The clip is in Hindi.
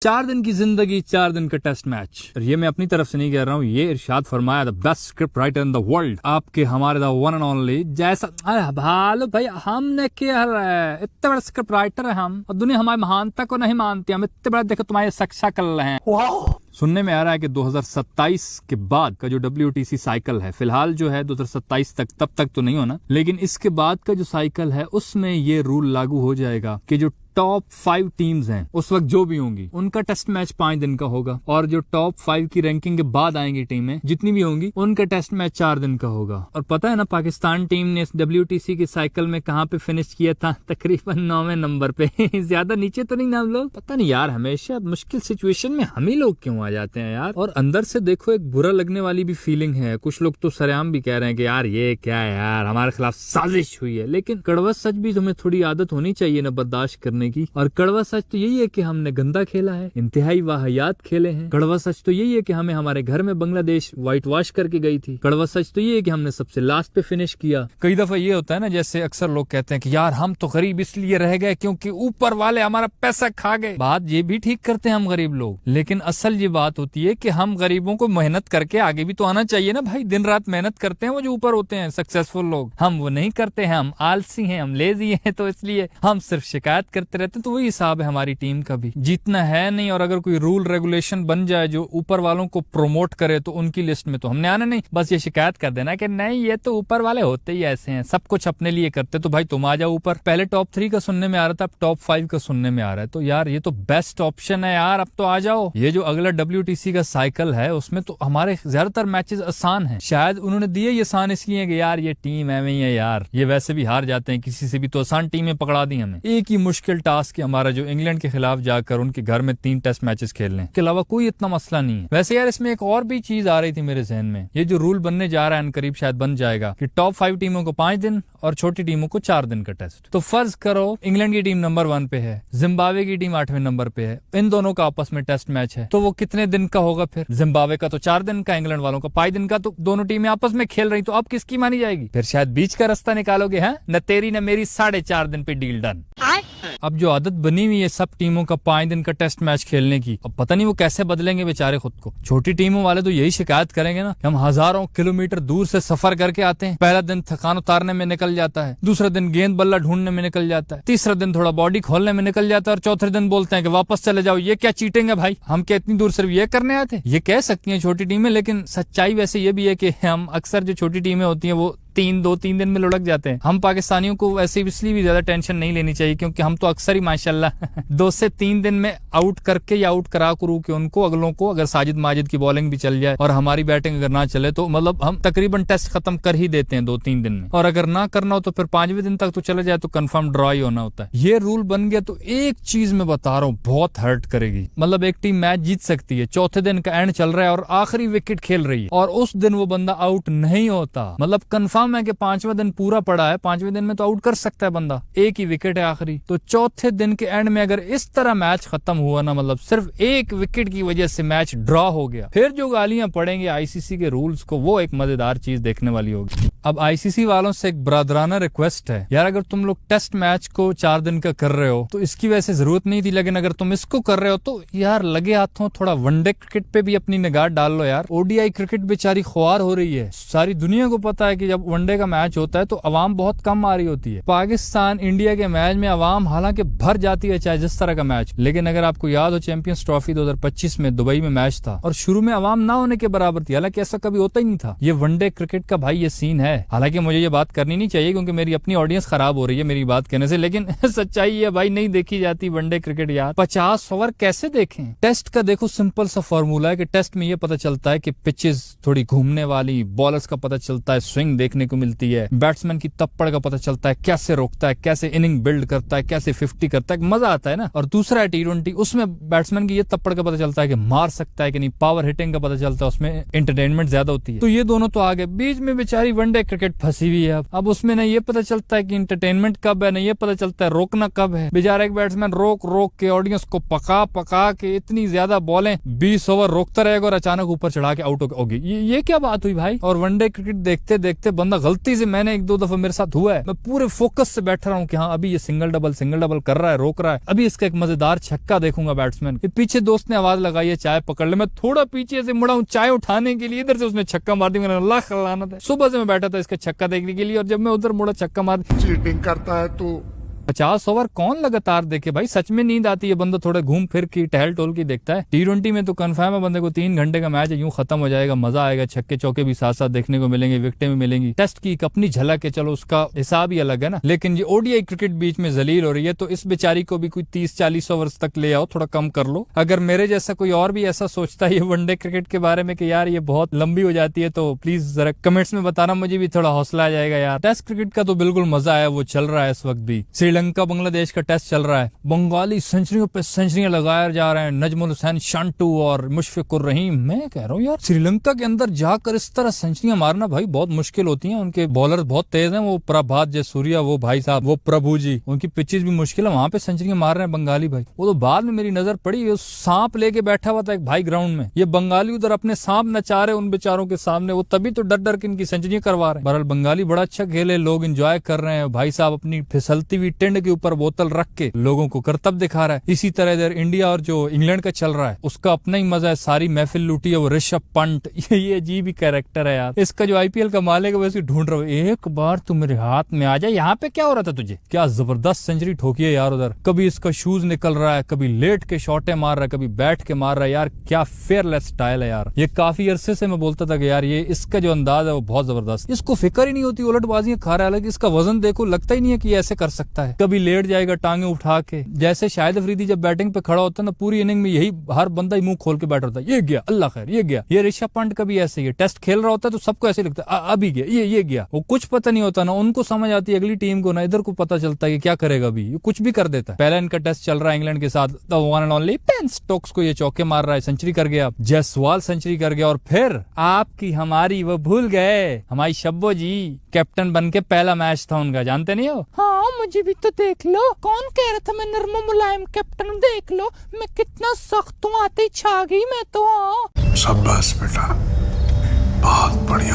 4 दिन की जिंदगी 4 दिन का टेस्ट मैच। और ये मैं अपनी तरफ से नहीं कह रहा हूँ, ये इरशाद फरमाया the best script writer in the world, आपके हमारे द वन एंड ओनली जैसा। भालो भाई, हमने क्या है, इतने बड़े स्क्रिप्ट राइटर है हम, और दुनिया हमारी महानता को नहीं मानती। हम इतने बड़े, देखो तुम्हारे सक्सा कर रहे हैं। सुनने में आ रहा है कि 2027 के बाद का जो WTC साइकिल है, फिलहाल जो है 2027 तक, तब तक तो नहीं होना, लेकिन इसके बाद का जो साइकिल है उसमें ये रूल लागू हो जाएगा कि जो टॉप 5 टीम्स हैं उस वक्त जो भी होंगी उनका टेस्ट मैच 5 दिन का होगा, और जो टॉप 5 की रैंकिंग के बाद आएंगी टीमें जितनी भी होंगी उनका टेस्ट मैच 4 दिन का होगा। और पता है ना, पाकिस्तान टीम ने इस WTC के साइकिल में कहाँ पे फिनिश किया था? तकरीबन 9वें नंबर पे। ज्यादा नीचे तो नहीं ना हम लोग। पता नहीं यार, हमेशा मुश्किल सिचुएशन में हम ही लोग क्यों आ जाते हैं यार। और अंदर से देखो एक बुरा लगने वाली भी फीलिंग है। कुछ लोग तो सरेआम भी कह रहे हैं कि यार ये क्या है यार, हमारे खिलाफ साजिश हुई है। लेकिन कड़वा सच भी तुम्हें थोड़ी आदत होनी चाहिए ना बर्दाश्त करने की। और कड़वा सच तो यही है कि हमने गंदा खेला है, इंतहाई वाहियात खेले हैं। कड़वा सच तो यही है कि हमें हमारे घर में बांग्लादेश व्हाइट वॉश करके गई थी। कड़वा सच तो ये है कि हमने सबसे लास्ट पे फिनिश किया। कई दफा ये होता है ना, जैसे अक्सर लोग कहते हैं कि यार हम तो गरीब इसलिए रह गए क्योंकि ऊपर वाले हमारा पैसा खा गए। बात ये भी ठीक करते हैं हम गरीब लोग, लेकिन असल ये बात होती है कि हम गरीबों को मेहनत करके आगे भी तो आना चाहिए ना भाई। दिन रात मेहनत करते हैं वो जो ऊपर होते हैं सक्सेसफुल लोग, हम वो नहीं करते हैं। हम आलसी हैं, हम लेजी हैं, तो इसलिए हम सिर्फ शिकायत करते रहते हैं। तो वही हिसाब है हमारी टीम का भी, जीतना है नहीं। और अगर कोई रूल रेगुलेशन बन जाए जो ऊपर वालों को प्रमोट करे तो उनकी लिस्ट में तो हमने आना नहीं। बस ये शिकायत कर देना कि नहीं ये तो ऊपर वाले होते ही ऐसे हैं, सब कुछ अपने लिए करते, तो भाई तुम आ जाओ ऊपर। पहले टॉप 3 का सुनने में आ रहा था, अब टॉप 5 का सुनने में आ रहा है। तो यार ये तो बेस्ट ऑप्शन है यार, अब तो आ जाओ। ये जो अगला WTC का साइकिल है उसमें तो हमारे ज्यादातर मैचेस आसान हैं। शायद उन्होंने दिए ये आसान इसलिए कि यार ये टीम है ही है यार, ये वैसे भी हार जाते हैं किसी से भी, तो आसान टीमें पकड़ा दी हमें। एक ही मुश्किल टास्क है हमारा, जो इंग्लैंड के खिलाफ जाकर उनके घर में 3 टेस्ट मैचेस खेलने के अलावा कोई इतना मसला नहीं है। वैसे यार इसमें एक और भी चीज आ रही थी मेरे जहन में, ये जो रूल बनने जा रहा है करीब शायद बन जाएगा कि टॉप 5 टीमों को 5 दिन और छोटी टीमों को 4 दिन का टेस्ट। तो फर्ज करो इंग्लैंड की टीम नंबर 1 पे है, जिम्बाब्वे की टीम 8वें नंबर पे है, इन दोनों का आपस में टेस्ट मैच है, तो वो कितने दिन का होगा फिर? जिम्बाब्वे का तो 4 दिन का, इंग्लैंड वालों का 5 दिन का। तो दोनों टीमें आपस में खेल रही, तो अब किसकी मानी जाएगी? फिर शायद बीच का रास्ता निकालोगे, हैं? न तेरी न मेरी, 4.5 दिन पे डील डन। अब जो आदत बनी हुई है सब टीमों का 5 दिन का टेस्ट मैच खेलने की, अब पता नहीं वो कैसे बदलेंगे बेचारे खुद को। छोटी टीमों वाले तो यही शिकायत करेंगे ना, हम हजारों किलोमीटर दूर से सफर करके आते हैं, पहला दिन थकान उतारने में निकल जाता है, दूसरा दिन गेंद बल्ला ढूंढने में निकल जाता है, तीसरा दिन थोड़ा बॉडी खोलने में निकल जाता है, और चौथे दिन बोलते हैं कि वापस चले जाओ। ये क्या चीटिंग है भाई, हम क्या इतनी दूर सिर्फ ये करने आए थे? ये कह सकती हैं छोटी टीमें, लेकिन सच्चाई वैसे ये भी है कि हम अक्सर जो छोटी टीमें होती हैं वो 2-3 दिन में लुढ़क जाते हैं। हम पाकिस्तानियों को वैसे इसलिए भी ज्यादा टेंशन नहीं लेनी चाहिए क्योंकि हम तो अक्सर ही माशाल्लाह 2 से 3 दिन में आउट करके या आउट करा करू के उनको अगलों को, अगर साजिद माजिद की बॉलिंग भी चल जाए और हमारी बैटिंग अगर ना चले तो मतलब हम तकरीबन टेस्ट खत्म कर ही देते हैं 2-3 दिन में। और अगर ना करना हो तो फिर 5वें दिन तक तो चले जाए तो कंफर्म ड्रॉ ही होना होता है। ये रूल बन गया तो एक चीज मैं बता रहा हूँ बहुत हर्ट करेगी। मतलब एक टीम मैच जीत सकती है, चौथे दिन का एंड चल रहा है और आखिरी विकेट खेल रही है और उस दिन वो बंदा आउट नहीं होता, मतलब कंफर्म है कि 5वां दिन पूरा पड़ा है, 5वें दिन में तो आउट कर सकता है बंदा, एक ही विकेट है आखिरी। तो चौथे दिन के एंड में अगर इस तरह मैच खत्म हुआ ना, मतलब सिर्फ एक विकेट की वजह से मैच ड्रॉ हो गया, फिर जो गालियां पड़ेंगे ICC के रूल्स को, वो एक मजेदार चीज देखने वाली होगी। अब ICC वालों से एक ब्रादराना रिक्वेस्ट है यार, अगर तुम लोग टेस्ट मैच को 4 दिन का कर रहे हो तो इसकी वैसे जरूरत नहीं थी, लेकिन अगर तुम इसको कर रहे हो तो यार लगे हाथों थोड़ा वनडे क्रिकेट पे भी अपनी निगाह डाल लो यार। ODI क्रिकेट बेचारी ख्वार हो रही है, सारी दुनिया को पता है कि जब वनडे का मैच होता है तो अवाम बहुत कम आ रही होती है। पाकिस्तान इंडिया के मैच में अवाम हालांकि भर जाती है चाहे जिस तरह का मैच, लेकिन अगर आपको याद हो चैंपियंस ट्रॉफी 2025 में दुबई में मैच था और शुरू में अवाम ना होने के बराबर थी, हालांकि ऐसा कभी होता ही नहीं था। ये वनडे क्रिकेट का भाई ये सीन है। हालांकि मुझे ये बात करनी नहीं चाहिए क्योंकि मेरी अपनी ऑडियंस खराब हो रही है मेरी बात कहने से, लेकिन सच्चाई है भाई, नहीं देखी जाती वनडे क्रिकेट यार। 50 ओवर कैसे देखें? टेस्ट का देखो सिंपल सा फॉर्मूला है कि टेस्ट में ये पता चलता है कि पिचेस थोड़ी घूमने वाली, बॉलर्स का पता चलता है, स्विंग देखने को मिलती है, बैट्समैन की तप्पड़ का पता चलता है, कैसे रोकता है, कैसे इनिंग बिल्ड करता है, कैसे 50 करता है, मजा आता है ना। और दूसरा है T20, उसमें बैट्समैन की ये तप्पड़ का पता चलता है कि मार सकता है कि नहीं, पावर हिटिंग का पता चलता है, उसमें एंटरटेनमेंट ज्यादा होती है। तो ये दोनों तो आ गए, बीच में बेचारी वनडे वनडे क्रिकेट फंसी हुई है। अब उसमें न ये पता चलता है कि इंटरटेनमेंट कब है, न ये पता चलता है रोकना कब है। बेचारा एक बैट्समैन रोक रोक के ऑडियंस को पका पका के इतनी ज्यादा बॉलें 20 ओवर रोकता रहेगा और अचानक ऊपर चढ़ा के आउट होगी। ये क्या बात हुई भाई। और वनडे क्रिकेट देखते देखते बंदा गलती से, मैंने 1-2 दफा मेरे साथ हुआ है, मैं पूरे फोकस से बैठ रहा हूँ कि हाँ अभी ये सिंगल डबल कर रहा है, रोक रहा है, अभी इसका एक मजेदार छक्का देखूंगा बैट्समैन। पीछे दोस्त ने आवाज लगाई है चाय पकड़ ले। मैं थोड़ा पीछे से मुड़ा हूँ चाय उठाने के लिए, इधर से उसने छक्का मार दी। मैंने अल्लाह लानत है, सुबह से मैं बैठा था इसका छक्का देखने के लिए, और जब मैं उधर मुड़ा छक्का मार। चीटिंग करता है तू। 50 ओवर कौन लगातार देखे भाई, सच में नींद आती है। बंदा थोड़ा घूम फिर की टहल टोल की देखता है। T20 में तो कंफर्म है बंदे को 3 घंटे का मैच है, यूं खत्म हो जाएगा, मजा आएगा, छक्के चौके भी साथ साथ देखने को मिलेंगे, विकेटें भी मिलेंगी। टेस्ट की एक अपनी झलक है, चलो उसका हिसाब ही अलग है ना। लेकिन ये ODI क्रिकेट बीच में जलील हो रही है, तो इस बेचारी को भी कोई 30-40 ओवर तक ले आओ, थोड़ा कम कर लो। अगर मेरे जैसा कोई और भी ऐसा सोचता है ये वनडे क्रिकेट के बारे में कि यार ये बहुत लंबी हो जाती है, तो प्लीज जरा कमेंट्स में बताना, मुझे भी थोड़ा हौसला आ जाएगा यार। टेस्ट क्रिकेट का तो बिल्कुल मजा है, वो चल रहा है इस वक्त भी। श्रीलंका बांग्लादेश का टेस्ट चल रहा है, बंगाली सेंचुरियों पे सेंचुरियां लगाए जा रहे हैं, नजमुल हुसैन शांटू और मुशफिकुर रहीम। मैं कह रहा हूँ यार श्रीलंका के अंदर जाकर इस तरह सेंचुरियां मारना भाई बहुत मुश्किल होती हैं। उनके बॉलर बहुत तेज हैं, वो प्रभात जयसूर्या, वो भाई साहब, वो प्रभु जी, उनकी पिचेस भी मुश्किल है, वहां पे सेंचुरियां मार रहे हैं बंगाली भाई। वो तो बाद में मेरी नजर पड़ी, सांप लेके बैठा हुआ था एक भाई ग्राउंड में, ये बंगाली उधर अपने सांप नचा रहे उन बेचारों के सामने, वो तभी तो डर डर के इनकी सेंचुरियां करवा रहे हैं। बहरहाल बंगाली बड़ा अच्छा खेले, लोग एंजॉय कर रहे हैं भाई साहब, अपनी फिसलती हुई टेंड के ऊपर बोतल रख के लोगों को करतब दिखा रहा है। इसी तरह इधर इंडिया और जो इंग्लैंड का चल रहा है उसका अपना ही मजा है, सारी महफिल लूटी है। वो ऋषभ पंत, ये अजीब ही कैरेक्टर है यार, इसका जो IPL का मालिक है वैसे ढूंढ रहा हूँ, एक बार तू मेरे हाथ में आ जाए। यहाँ पे क्या हो रहा था तुझे, क्या जबरदस्त सेंचुरी ठोकी है यार उधर। कभी इसका शूज निकल रहा है, कभी लेट के शॉटे मार रहा है, कभी बैठ के मार रहा है यार, क्या फेयरलेस स्टाइल है यार। ये काफी अरसे से मैं बोलता था कि यार ये इसका जो अंदाज है वो बहुत जबरदस्त, इसको फिक्र ही नहीं होती, उलटबाजियां खा रहा है, हालांकि इसका वजन देखो लगता ही नहीं है कि ऐसे कर सकता है। कभी लेट जाएगा टांगे उठा के, जैसे शाहिद अफरीदी जब बैटिंग पे खड़ा होता है ना, पूरी इनिंग में यही हर बंदा ही मुंह खोल के बैठ होता है, ये गया अल्लाह खैर, ये गया। ये ऋषभ पंत का भी ऐसे ही है, टेस्ट खेल रहा होता है तो सबको ऐसे लगता है अभी गया, ये गया। वो कुछ पता नहीं होता ना, उनको समझ आती है अगली टीम को ना, इधर को पता चलता है कि क्या करेगा अभी, ये कुछ भी कर देता है। पहला इनका टेस्ट चल रहा है इंग्लैंड के साथ, the one and only Ben Stokes को ये चौके मार रहा है, सेंचुरी कर गया, जायसवाल सेंचुरी कर गया, और फिर आपकी हमारी वो भूल गए, हमारी शब्बो जी कैप्टन बन के पहला मैच था उनका, जानते नहीं हो। हाँ मुझे भी तो देख लो, कौन कह रहा था मैं नर्म मुलायम कैप्टन, देख लो मैं कितना सख्त हूँ, आते ही छा गई मैं तो। शाबाश बेटा, बहुत बढ़िया।